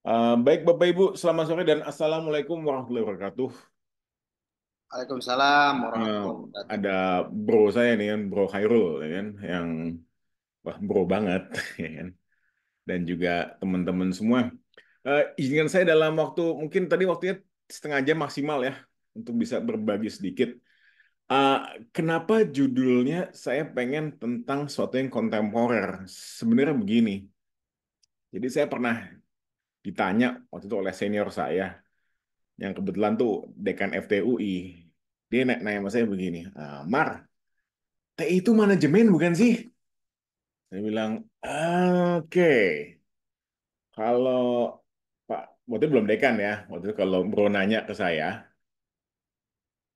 Baik Bapak Ibu, selamat sore dan Assalamualaikum warahmatullahi wabarakatuh. Waalaikumsalam Eh, warahmatullahi wabarakatuh. ada bro saya nih kan, Bro Khairul ya kan, yang wah bro banget ya kan. Dan juga teman-teman semua. Izinkan saya dalam waktu mungkin tadi waktunya setengah jam maksimal ya untuk bisa berbagi sedikit. Eh, Kenapa judulnya saya pengen tentang sesuatu yang kontemporer? Sebenarnya begini. Jadi saya pernah ditanya waktu itu oleh senior saya yang kebetulan tuh dekan FTUI. Dia nanya sama saya begini, Mar, TI itu manajemen bukan sih? Saya bilang, oke. Kalau Pak, waktu itu belum dekan ya. Waktu itu kalau bro nanya ke saya,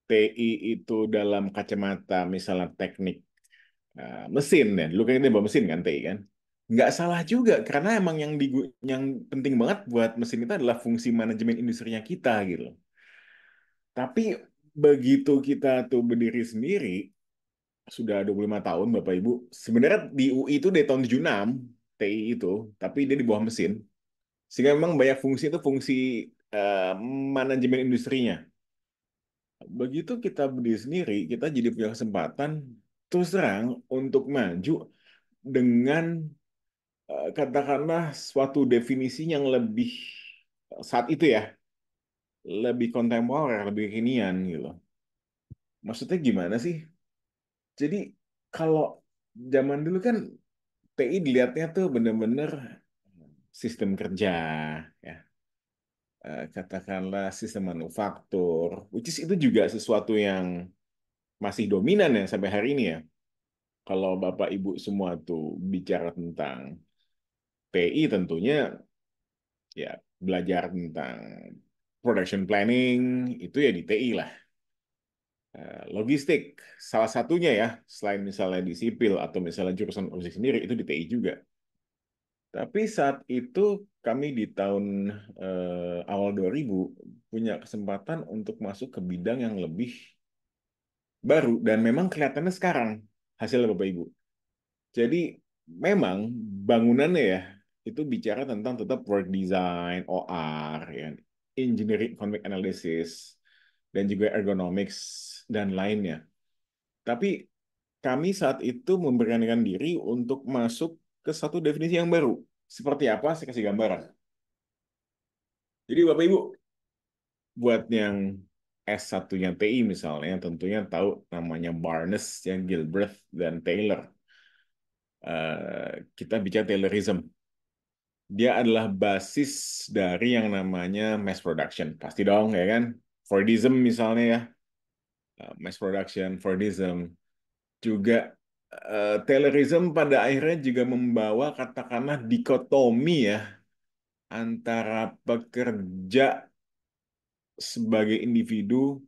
TI itu dalam kacamata misalnya teknik mesin ya. Dulu kan kita bawa mesin kan TI kan. Nggak salah juga, karena emang yang penting banget buat mesin itu adalah fungsi manajemen industrinya kita gitu. Tapi begitu kita tuh berdiri sendiri, sudah 25 tahun Bapak Ibu. Sebenarnya di UI itu dari tahun 76 TI itu, tapi dia di bawah mesin. Sehingga memang banyak fungsi itu fungsi eh, manajemen industrinya. Begitu kita berdiri sendiri, kita jadi punya kesempatan terus terang untuk maju dengan katakanlah suatu definisi yang lebih saat itu ya, lebih kontemporer, lebih kekinian gitu. Maksudnya gimana sih? Jadi kalau zaman dulu kan TI dilihatnya tuh bener-bener sistem kerja, ya, katakanlah sistem manufaktur, which is itu juga sesuatu yang masih dominan ya sampai hari ini ya. Kalau Bapak Ibu semua tuh bicara tentang TI tentunya ya belajar tentang production planning itu ya di TI lah. Logistik salah satunya ya, selain misalnya di sipil atau misalnya jurusan logistik sendiri itu di TI juga. Tapi saat itu kami di tahun awal 2000 punya kesempatan untuk masuk ke bidang yang lebih baru dan memang kelihatannya sekarang hasilnya Bapak Ibu. Jadi memang bangunannya ya itu bicara tentang tetap work design, OR, ya, engineering economic analysis, dan juga ergonomics dan lainnya. Tapi kami saat itu memberanikan diri untuk masuk ke satu definisi yang baru. Seperti apa? Saya kasih gambaran. Jadi Bapak Ibu, buat yang S1-nya TI misalnya, tentunya tahu namanya Barnes, yang Gilbreth, dan Taylor. Kita bicara Taylorism. Dia adalah basis dari yang namanya mass production. Pasti dong, ya kan? Fordism misalnya ya, mass production, Fordism. Juga Taylorism pada akhirnya juga membawa katakanlah dikotomi ya, antara pekerja sebagai individu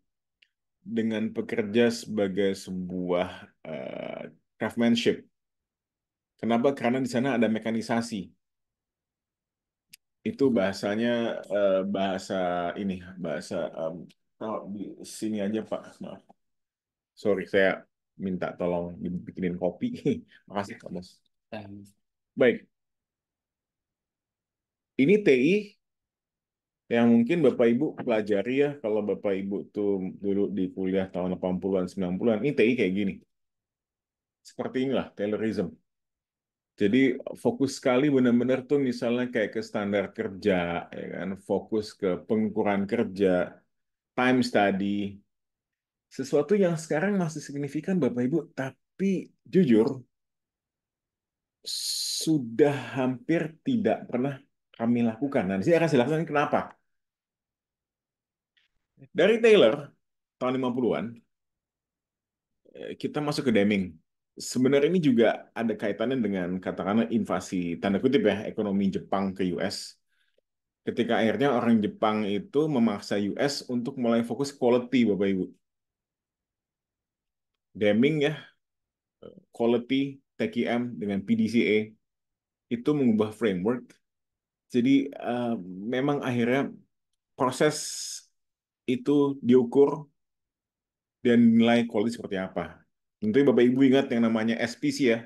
dengan pekerja sebagai sebuah eh, craftsmanship. Kenapa? Karena di sana ada mekanisasi. Itu bahasanya bahasa ini, bahasa kalau di sini aja Pak. Maaf. Sorry, saya minta tolong dibikinin kopi. Makasih, Pak Bos. Baik, ini TI yang mungkin Bapak Ibu pelajari ya kalau Bapak Ibu tuh dulu di kuliah tahun 80-an, 90-an. Ini TI kayak gini. Seperti inilah Taylorism. Jadi fokus sekali benar-benar tuh misalnya kayak ke standar kerja, ya kan, fokus ke pengukuran kerja, time study, sesuatu yang sekarang masih signifikan Bapak Ibu, tapi jujur sudah hampir tidak pernah kami lakukan. Nah, di sini akan saya jelaskan kenapa. Dari Taylor tahun 50-an, kita masuk ke Deming. Sebenarnya ini juga ada kaitannya dengan katakanlah invasi tanda kutip ya ekonomi Jepang ke US. Ketika akhirnya orang Jepang itu memaksa US untuk mulai fokus quality, Bapak Ibu. Deming ya, quality, TQM dengan PDCA itu mengubah framework. Jadi memang akhirnya proses itu diukur dan nilai quality seperti apa. Tentunya Bapak Ibu ingat yang namanya SPC ya,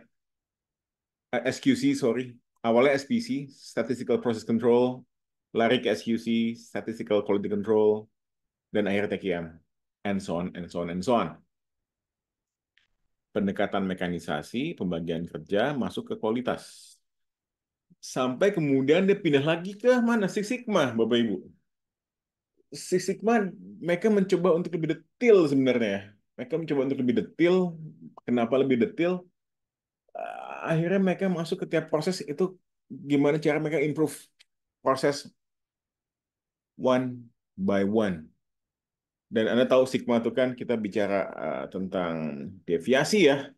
SQC sorry. Awalnya SPC, Statistical Process Control, lari ke SQC, Statistical Quality Control, dan akhirnya TQM, and so on, and so on, and so on. Pendekatan mekanisasi, pembagian kerja, masuk ke kualitas. Sampai kemudian dia pindah lagi ke mana? Six Sigma, Bapak Ibu. Six Sigma, mereka mencoba untuk lebih detail sebenarnya. Mereka mencoba untuk lebih detail. Kenapa lebih detail? Akhirnya mereka masuk ke tiap proses itu gimana cara mereka improve proses one by one. Dan Anda tahu Sigma itu kan kita bicara tentang deviasi ya.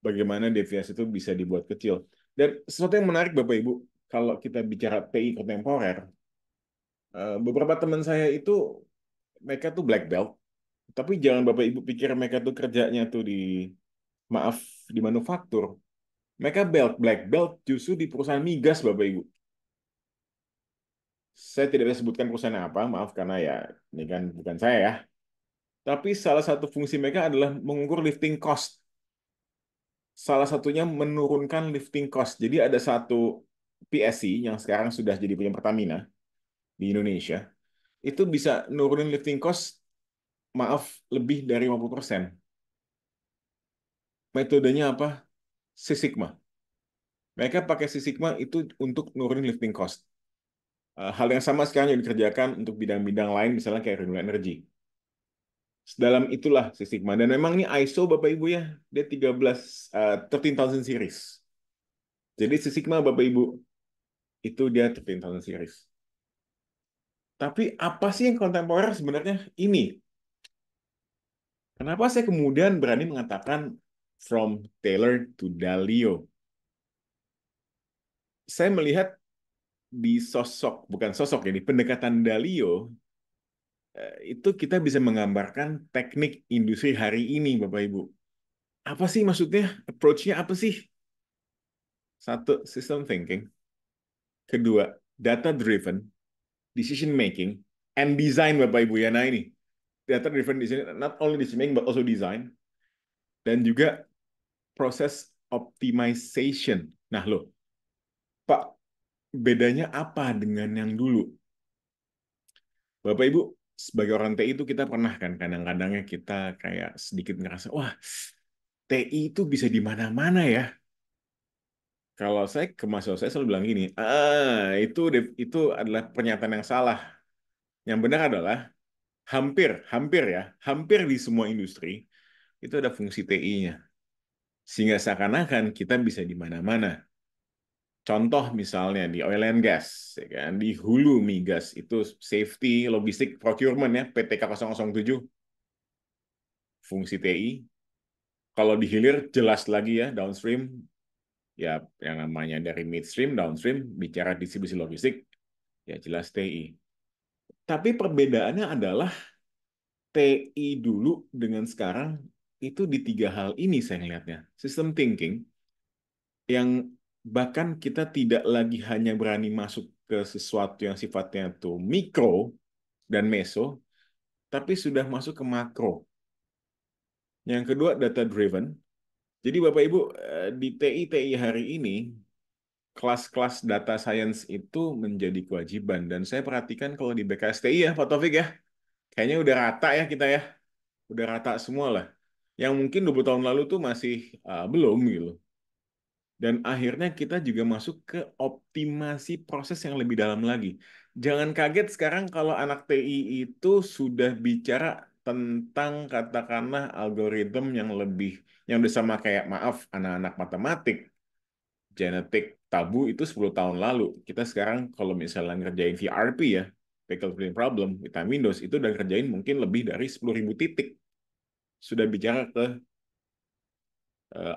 Bagaimana deviasi itu bisa dibuat kecil. Dan sesuatu yang menarik Bapak Ibu, kalau kita bicara TI kontemporer, beberapa teman saya itu mereka tuh black belt, tapi jangan Bapak Ibu pikir mereka tuh kerjanya tuh di maaf di manufaktur. Mereka black belt justru di perusahaan migas Bapak Ibu. Saya tidak bisa sebutkan perusahaan apa, maaf karena ya ini kan bukan saya ya. Tapi salah satu fungsi mereka adalah mengukur lifting cost. Salah satunya menurunkan lifting cost. Jadi ada satu PSC yang sekarang sudah jadi punya Pertamina di Indonesia, itu bisa nurunin lifting cost, maaf, lebih dari 50%. Metodenya apa? Six Sigma. Mereka pakai Six Sigma itu untuk nurunin lifting cost. Hal yang sama sekarang yang dikerjakan untuk bidang-bidang lain, misalnya kayak renewable energy. Dalam itulah Six Sigma. Dan memang ini ISO, Bapak Ibu ya, dia 13,000 series. Jadi Six Sigma, Bapak Ibu, itu dia 13,000 series. Tapi apa sih yang kontemporer sebenarnya? Ini. Kenapa saya kemudian berani mengatakan from Taylor to Dalio? Saya melihat di sosok, bukan sosok ya, di pendekatan Dalio, itu kita bisa menggambarkan teknik industri hari ini, Bapak Ibu. Apa sih maksudnya? Approach-nya apa sih? Satu, system thinking. Kedua, data driven, decision making, and design, Bapak Ibu ya. Nah ini, data driven design, not only decision making, but also design. Dan juga proses optimization. Nah loh, Pak, bedanya apa dengan yang dulu? Bapak Ibu, sebagai orang TI itu kita pernah kan kadang-kadangnya kita kayak sedikit ngerasa, wah, TI itu bisa di mana-mana ya. Kalau saya ke mahasiswa saya selalu bilang gini, itu adalah pernyataan yang salah. Yang benar adalah hampir, hampir ya, hampir di semua industri itu ada fungsi TI-nya. Sehingga seakan-akan kita bisa di mana-mana. Contoh misalnya di oil and gas, ya kan? Di hulu migas itu safety, logistik, procurement ya, PTK 007, fungsi TI. Kalau di hilir jelas lagi ya, downstream, ya yang namanya dari midstream, downstream, bicara distribusi logistik, ya jelas TI. Tapi perbedaannya adalah TI dulu dengan sekarang itu di tiga hal ini saya ngelihatnya. System thinking, yang bahkan kita tidak lagi hanya berani masuk ke sesuatu yang sifatnya tuh mikro dan meso, tapi sudah masuk ke makro. Yang kedua, data driven. Jadi Bapak Ibu, di TI hari ini, kelas-kelas data science itu menjadi kewajiban. Dan saya perhatikan kalau di BKSTI ya, Pak Taufik ya, kayaknya udah rata ya kita ya. Udah rata semua lah. Yang mungkin 20 tahun lalu tuh masih belum gitu. Dan akhirnya kita juga masuk ke optimasi proses yang lebih dalam lagi. Jangan kaget sekarang kalau anak TI itu sudah bicara tentang katakanlah algoritma yang lebih, yang udah sama kayak, maaf, anak-anak matematik, genetik, tabu itu 10 tahun lalu. Kita sekarang kalau misalnya ngerjain VRP ya, Vehicle Problem Problem, kita Windows, itu udah ngerjain mungkin lebih dari 10.000 titik. Sudah bicara ke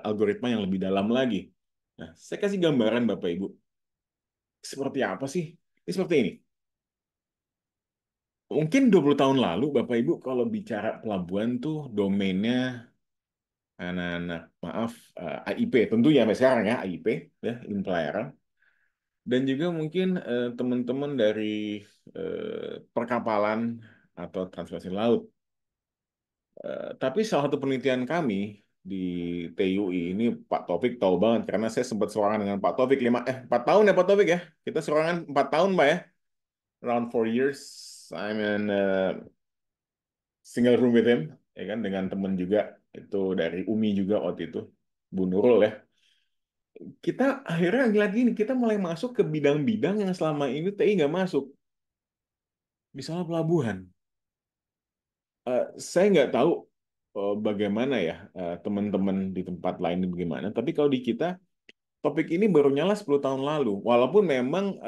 algoritma yang lebih dalam lagi. Nah, saya kasih gambaran Bapak Ibu. Seperti apa sih? Ini seperti ini. Mungkin 20 tahun lalu, Bapak Ibu, kalau bicara pelabuhan tuh domainnya anak-anak, maaf, AIP. Tentunya sampai sekarang ya, AIP, ya, ilmu pelayaran. Dan juga mungkin teman-teman dari perkapalan atau transportasi laut. Tapi salah satu penelitian kami di TUI ini, Pak Taufik tahu banget karena saya sempat seorangan dengan Pak Taufik 4 tahun ya Pak Taufik ya. Kita seorangan 4 tahun Pak ya. around 4 years I'm in a single room with him, ya kan, dengan temen juga itu dari UMI juga waktu itu, Bu Nurul ya. Kita akhirnya lagi ini kita mulai masuk ke bidang-bidang yang selama ini TI nggak masuk, misalnya pelabuhan. Saya nggak tahu bagaimana ya teman-teman di tempat lain bagaimana, tapi kalau di kita topik ini baru nyala 10 tahun lalu. Walaupun memang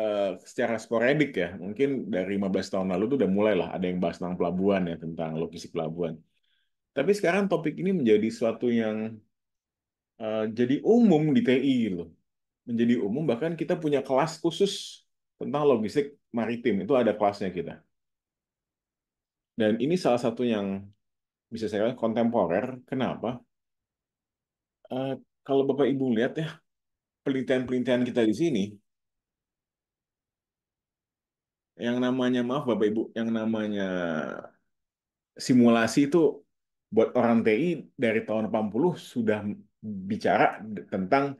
secara sporadik ya, mungkin dari 15 tahun lalu tuh udah mulai lah ada yang bahas tentang pelabuhan ya, tentang logistik pelabuhan. Tapi sekarang topik ini menjadi suatu yang jadi umum di TI loh. Menjadi umum, bahkan kita punya kelas khusus tentang logistik maritim. Itu ada kelasnya kita. Dan ini salah satu yang bisa saya katakan kontemporer. Kenapa? Eh, Kalau Bapak Ibu lihat ya, penelitian-penelitian kita di sini, yang namanya, maaf Bapak Ibu, yang namanya simulasi itu buat orang TI dari tahun 80 sudah bicara tentang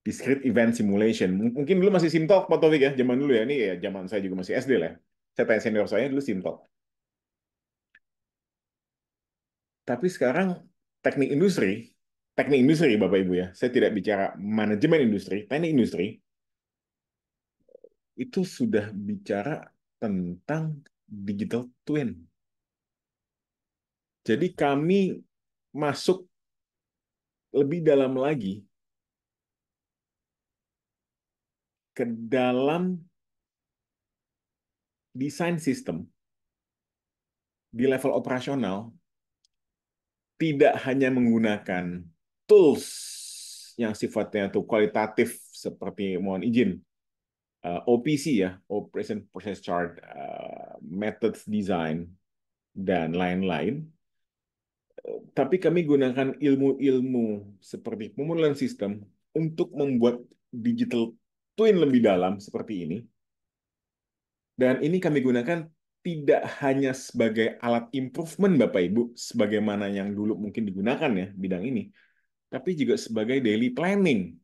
discrete event simulation. Mungkin dulu masih Simtalk, Pak Taufik ya, zaman dulu ya. Ini ya zaman saya juga masih SD lah ya. Saya tanya senior saya dulu Simtalk. Tapi sekarang teknik industri, teknik industri Bapak Ibu ya. Saya tidak bicara manajemen industri, teknik industri itu sudah bicara tentang digital twin. Jadi kami masuk lebih dalam lagi ke dalam desain sistem di level operasional, tidak hanya menggunakan tools yang sifatnya tuh kualitatif seperti, mohon izin, OPC ya, Operation Process Chart, Methods Design, dan lain-lain. Tapi kami gunakan ilmu-ilmu seperti pemodelan sistem untuk membuat digital twin lebih dalam seperti ini. Dan ini kami gunakan tidak hanya sebagai alat improvement Bapak Ibu, sebagaimana yang dulu mungkin digunakan ya bidang ini, tapi juga sebagai daily planning,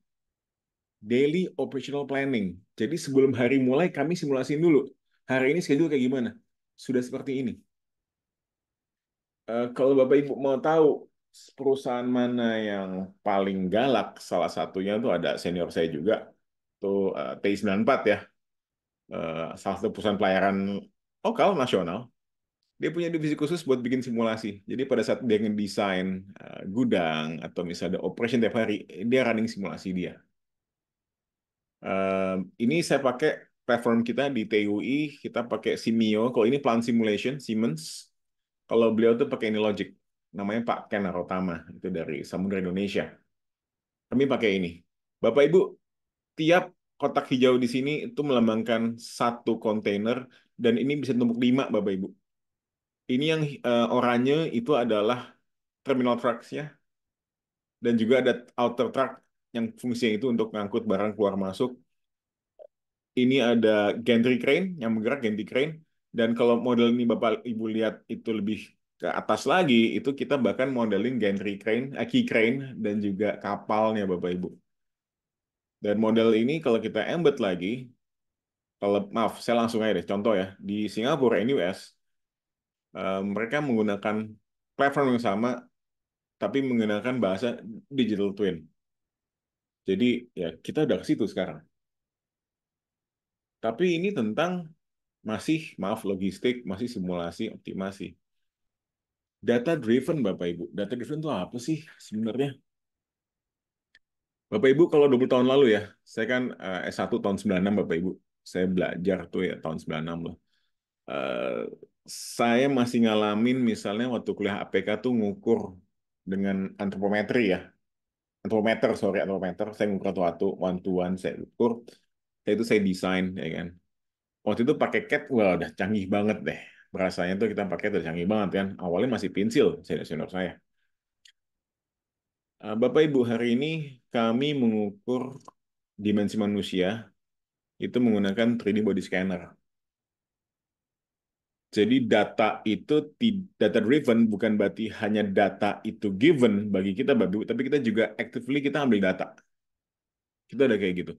daily operational planning. Jadi sebelum hari mulai kami simulasiin dulu. Hari ini schedule kayak gimana? Sudah seperti ini. Kalau Bapak Ibu mau tahu perusahaan mana yang paling galak, salah satunya tuh ada senior saya juga, tuh TI 94 ya, salah satu perusahaan pelayaran lokal nasional. Dia punya divisi khusus buat bikin simulasi. Jadi pada saat dia ngedesain gudang atau misalnya ada operation tiap hari, dia running simulasi dia. Ini saya pakai platform kita di TUI, kita pakai Simio. Kalau ini Plant Simulation, Siemens. Kalau beliau tuh pakai ini Logic. Namanya Pak Ken Arotama, itu dari Samudra Indonesia. Kami pakai ini. Bapak Ibu, tiap kotak hijau di sini itu melambangkan satu kontainer, dan ini bisa tumpuk 5, Bapak Ibu. Ini yang oranye itu adalah terminal trucks-nya, dan juga ada outer truck yang fungsinya itu untuk ngangkut barang keluar masuk. Ini ada gantry crane yang bergerak, gantry crane. Dan kalau model ini Bapak Ibu lihat itu lebih ke atas lagi, itu kita bahkan modelin gantry crane, key crane, dan juga kapalnya Bapak Ibu. Dan model ini kalau kita embed lagi, kalau maaf, saya langsung aja deh, contoh ya, di Singapura, NUS, mereka menggunakan platform yang sama, tapi menggunakan bahasa digital twin. Jadi ya kita udah ke situ sekarang. Tapi ini tentang masih, maaf, logistik, masih simulasi, optimasi. Data driven, Bapak Ibu. Data driven itu apa sih sebenarnya? Bapak Ibu, kalau 20 tahun lalu ya, saya kan S1 tahun 96, Bapak Ibu. Saya belajar tuh ya tahun 96 loh. Eh, saya masih ngalamin misalnya waktu kuliah APK tuh ngukur dengan antropometri ya. Antropometer, sorry, antropometer. Saya ngukur satu one to one, saya ukur. Saya desain, ya kan. Waktu itu pakai CAD, wah udah canggih banget deh. Rasanya tuh kita pakai udah canggih banget kan. Awalnya masih pensil, senior saya. Bapak Ibu, hari ini kami mengukur dimensi manusia itu menggunakan 3D body scanner. Jadi data itu data driven bukan berarti hanya data itu given bagi kita, Bapak Ibu, tapi kita juga actively kita ambil data. Kita ada kayak gitu.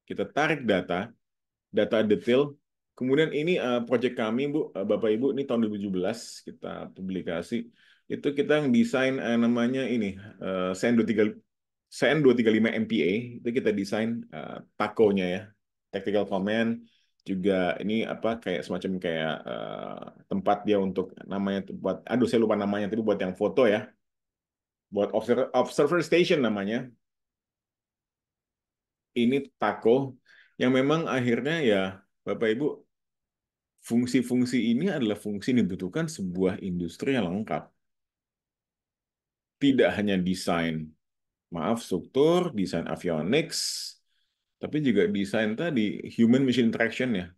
Kita tarik data, data detail, Kemudian ini project kami, Bu, Bapak Ibu, ini tahun 2017 kita publikasi. Itu kita yang desain namanya ini CN235 MPA. Itu kita desain takonya ya, tactical command. Juga ini apa kayak semacam kayak tempat dia untuk namanya tuh buat, aduh saya lupa namanya, tapi buat yang foto ya, buat observer station namanya. Ini tako yang memang akhirnya ya Bapak Ibu, fungsi-fungsi ini adalah fungsi yang dibutuhkan sebuah industri yang lengkap. Tidak hanya desain, maaf, struktur, desain avionics, tapi juga desain tadi human machine interaction ya.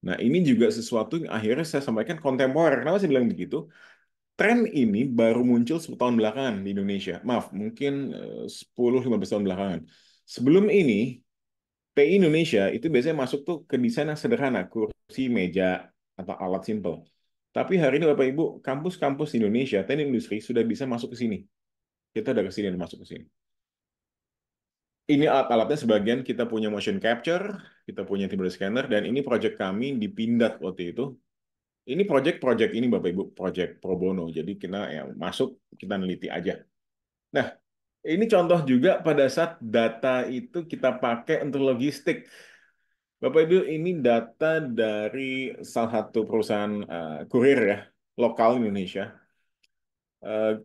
Nah, ini juga sesuatu yang akhirnya saya sampaikan kontemporer. Kenapa saya bilang begitu? Tren ini baru muncul 10 tahun belakangan di Indonesia. Maaf, mungkin 10-15 tahun belakangan. Sebelum ini, TI Indonesia itu biasanya masuk tuh ke desain yang sederhana, kursi, meja, atau alat simple. Tapi hari ini Bapak Ibu, kampus-kampus di Indonesia, teknik industri sudah bisa masuk ke sini. Kita udah ke sini dan masuk ke sini. Ini alat-alatnya sebagian kita punya motion capture, kita punya 3D scanner, dan ini project kami di Pindad waktu itu. Ini project-project ini Bapak Ibu, project pro bono. Jadi kita ya masuk, kita neliti aja. Nah, ini contoh juga pada saat data itu kita pakai untuk logistik. Bapak Ibu, ini data dari salah satu perusahaan kurir ya, lokal Indonesia. Eh,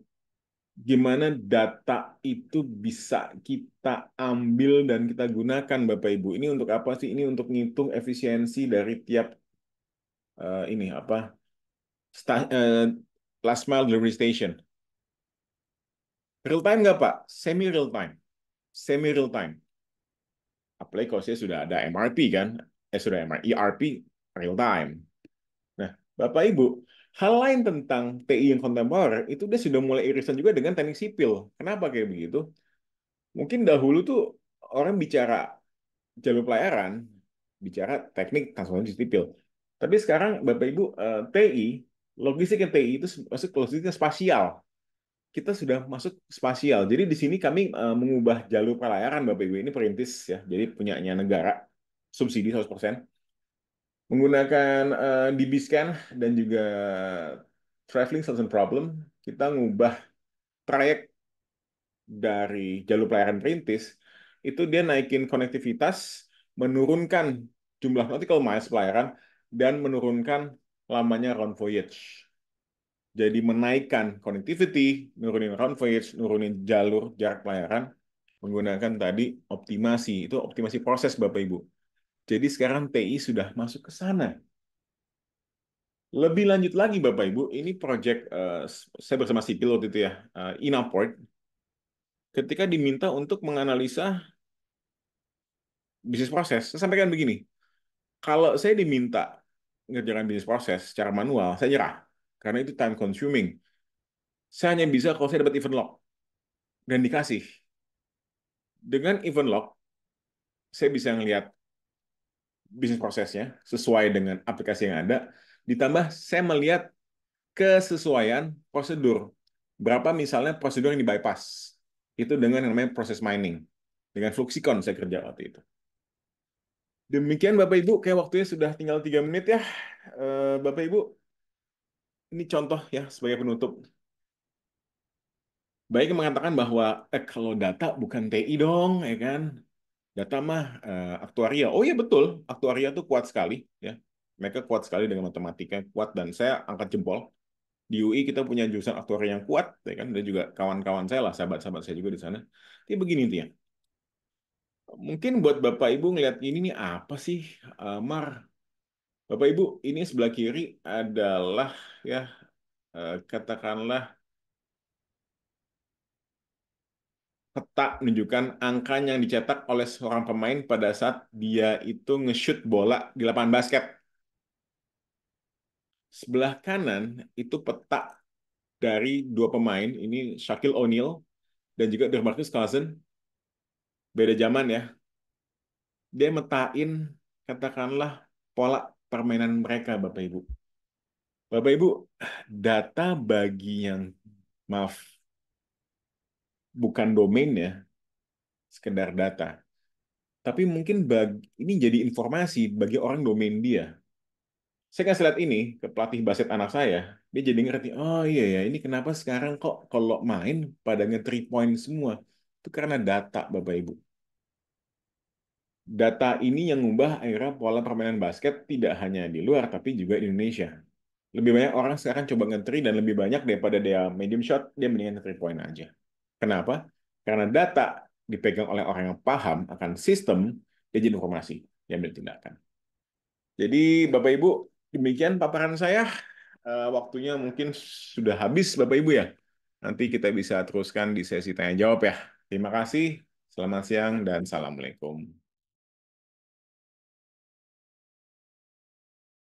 Gimana data itu bisa kita ambil dan kita gunakan, Bapak Ibu. Ini untuk apa sih? Ini untuk ngitung efisiensi dari tiap ini apa last mile delivery station. Real time nggak Pak? Semi real time. Semi real time. Apalagi kalau saya sudah ada MRP kan, sudah MRP, ERP real time. Nah, Bapak Ibu, hal lain tentang TI yang kontemporer itu dia sudah mulai irisan juga dengan teknik sipil. Kenapa kayak begitu? Mungkin dahulu tuh orang bicara jalur pelayaran, bicara teknik transformasi sipil. Tapi sekarang Bapak Ibu, TI, logistik yang TI itu masuk ke logistik spasial. Kita sudah masuk spasial. Jadi di sini kami mengubah jalur pelayaran Bapak Ibu, ini perintis ya. Jadi punyanya negara, subsidi 100%. Menggunakan DB-Scan dan juga Traveling Solution Problem, kita ngubah trayek dari jalur pelayaran perintis, itu dia naikin konektivitas, menurunkan jumlah nautical miles pelayaran, dan menurunkan lamanya round voyage. Jadi menaikkan connectivity, nurunin round voyage, nurunin jalur jarak pelayaran, menggunakan tadi optimasi. Itu optimasi proses Bapak Ibu. Jadi sekarang TI sudah masuk ke sana. Lebih lanjut lagi Bapak Ibu, ini project saya bersama sipil waktu itu ya, Inaport, ketika diminta untuk menganalisa bisnis proses. Saya sampaikan begini, kalau saya diminta ngerjakan bisnis proses secara manual, saya nyerah. Karena itu time consuming. Saya hanya bisa kalau saya dapat event log dan dikasih. Dengan event log, saya bisa ngelihat bisnis prosesnya sesuai dengan aplikasi yang ada. Ditambah saya melihat kesesuaian prosedur. Berapa misalnya prosedur yang di bypass. Itu dengan yang namanya proses mining. Dengan Fluxicon saya kerja waktu itu. Demikian Bapak Ibu, kayak waktunya sudah tinggal 3 menit ya. Bapak Ibu, ini contoh ya sebagai penutup. Baik yang mengatakan bahwa kalau data bukan TI dong, ya kan? Data mah aktuaria. Oh iya betul, aktuaria tuh kuat sekali ya. Mereka kuat sekali dengan matematika, kuat dan saya angkat jempol. Di UI kita punya jurusan aktuaria yang kuat, ya kan? Dan juga kawan-kawan saya lah, sahabat-sahabat saya juga di sana. Tapi begini intinya. Mungkin buat Bapak Ibu ngeliat ini nih apa sih, Mar? Bapak Ibu, ini sebelah kiri adalah ya katakanlah peta menunjukkan angka yang dicetak oleh seorang pemain pada saat dia itu nge-shoot bola di lapangan basket. Sebelah kanan itu peta dari dua pemain, ini Shaquille O'Neal dan juga DeMarcus Cousins, beda zaman ya. Dia metain katakanlah pola permainan mereka, Bapak Ibu. Bapak Ibu, data bagi yang maaf bukan domain ya, sekedar data. Tapi mungkin ini jadi informasi bagi orang domain dia. Saya kasih lihat ini ke pelatih basket anak saya, dia jadi ngerti, oh iya ya, ini kenapa sekarang kok kalau main pada nge-three point semua. Itu karena data, Bapak Ibu. Data ini yang mengubah akhirnya pola permainan basket tidak hanya di luar, tapi juga di Indonesia. Lebih banyak orang sekarang coba nge-three dan lebih banyak daripada dia medium shot, dia mendingan three point aja. Kenapa? Karena data dipegang oleh orang yang paham akan sistem, dia jadi informasi, dia ambil tindakan. Jadi Bapak Ibu, demikian paparan saya. Waktunya mungkin sudah habis Bapak Ibu ya. Nanti kita bisa teruskan di sesi tanya jawab ya. Terima kasih, selamat siang dan assalamualaikum.